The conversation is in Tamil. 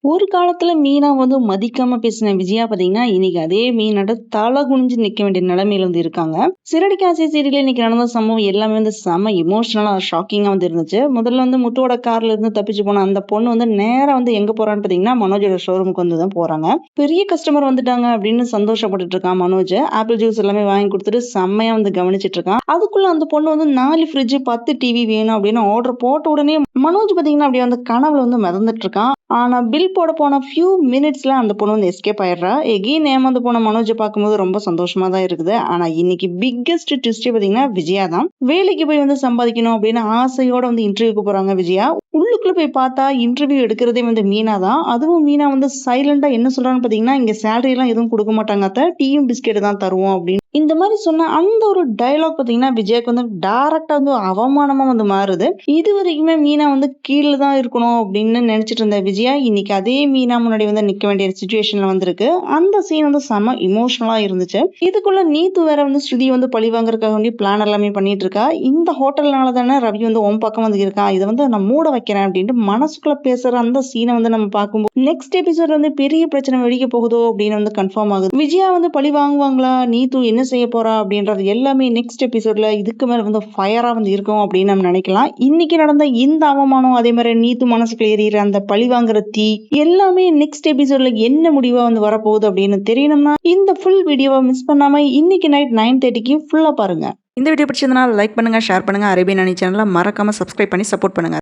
ஒரு காலத்துல மீனா வந்து மதிக்காம பேசின விஜயா பாத்தீங்கன்னா, இன்னைக்கு அதே மீனோட தலை குனிஞ்சு நிக்க வேண்டிய நிலைமையில வந்து இருக்காங்க. சிறடிக்க ஆசை சீரியல்ல இன்னைக்கு நடந்த சம்பவம் எல்லாமே வந்து செம எமோஷனலா, ஷாக்கிங்கா வந்து இருந்துச்சு. முதல்ல வந்து முத்துவோட கார்ல இருந்து தப்பிச்சு போன அந்த பொண்ணு வந்து நேரா வந்து எங்க போறான்னு பாத்தீங்கன்னா, மனோஜோட ஷோரூமுக்கு வந்து தான் போறாங்க. பெரிய கஸ்டமர் வந்துட்டாங்க அப்படின்னு சந்தோஷப்பட்டுட்டு இருக்கான் மனோஜ். ஆப்பிள் ஜூஸ் எல்லாமே வாங்கி கொடுத்துட்டு செம்மையா வந்து கவனிச்சிட்டு இருக்கான். அதுக்குள்ள அந்த பொண்ணு வந்து 4 ஃப்ரிட்ஜ் 10 டிவி வேணும் அப்படின்னு ஆர்டர் போட்ட உடனே மனோஜ் பாத்தீங்கன்னா அப்படியே வந்து கனவுல வந்து மிதந்துட்டு இருக்கான். ஆனா பில் போட போன ஃபியூ மினிட்ஸ்ல அந்த பொண்ணு வந்து எஸ்கேப் ஆயிடுறா. எகெயின் ஏமாந்து போன மனோஜை பார்க்கும்போது ரொம்ப சந்தோஷமா தான் இருக்குது. ஆனா இன்னைக்கு பிக்கெஸ்ட் ட்விஸ்ட் பாத்தீங்கன்னா விஜயா தான். வேலைக்கு போய் வந்து சம்பாதிக்கணும் அப்படின்னு ஆசையோட வந்து இன்டர்வியூக்கு போறாங்க விஜயா. உள்ளுக்குள்ள போய் பார்த்தா இன்டர்வியூ எடுக்கிறதே வந்து மீனா தான். அதுவும் மீனா வந்து சைலண்டா என்ன சொல்றான்னு பாத்தீங்கன்னா, இங்க சேலரி எல்லாம் எதுவும் கொடுக்க மாட்டாங்க அத்தை, டீயும் பிஸ்கெட் தான் தருவோம் அப்படின்னு இந்த மாதிரி சொன்ன அந்த ஒரு டயலாக் பாத்தீங்கன்னா விஜய்க்கு வந்து டைரக்டா வந்து அவமானமா வந்து மாறுது. இது வரைக்குமே மீனா வந்து கீழே தான் இருக்கணும் அப்படின்னு நினைச்சிட்டு இருந்த விஜயா இன்னைக்கு அதே மீனா முன்னாடி வந்து நிக்க வேண்டிய சுச்சுவேஷன்ல வந்திருக்கு. அந்த சீன் வந்து செம இமோஷனலா இருந்துச்சு. இதுக்குள்ள நீத்து வேற வந்து ஸ்ருதி வந்து பழி வாங்குறதுக்காக வேண்டி பிளான் எல்லாமே பண்ணிட்டு இருக்கா. இந்த ஹோட்டல்னால தானே ரவி வந்து உன் பக்கம் வந்து இருக்கான், இதை வந்து நான் மூட வைக்கிறேன் அப்படின்ட்டு மனசுக்குள்ள பேசுற அந்த சீனை வந்து நம்ம பார்க்கும்போது நெக்ஸ்ட் எபிசோட் வந்து பெரிய பிரச்சனை வெடிக்க போகுதோ அப்படின்னு வந்து கன்ஃபார்ம் ஆகுது. விஜயா வந்து பழி வாங்குவாங்களா, நீத்து என்ன செய்ய போறா அப்படின்றது எல்லாமே நெக்ஸ்ட் எபிசோட்ல இதுக்கு மேல வந்து ஃபயரா வந்து இருக்கும் அப்படின்னு நம்ம நினைக்கலாம். இன்னைக்கு நடந்த இந்த அவமானம், அதே மாதிரி நீத்து மனசுக்குள்ள எரியிற அந்த பழி வாங்குற தீ எல்லாமே நெக்ஸ்ட் எபிசோட்ல என்ன முடிவா வந்து வரப்போகுது அப்படின்னு தெரியணும்னா இந்த ஃபுல் வீடியோவை மிஸ் பண்ணாம இன்னைக்கு நைட் 9:30க்கு ஃபுல்லா பாருங்க. இந்த வீடியோ பிடிச்சிருந்தனால லைக் பண்ணுங்க, ஷேர் பண்ணுங்க. அரேபியன் அணி சேனலை மறக்காம சப்ஸ்கிரைப் பண்ணி சப்போர்ட் பண்ணுங்க.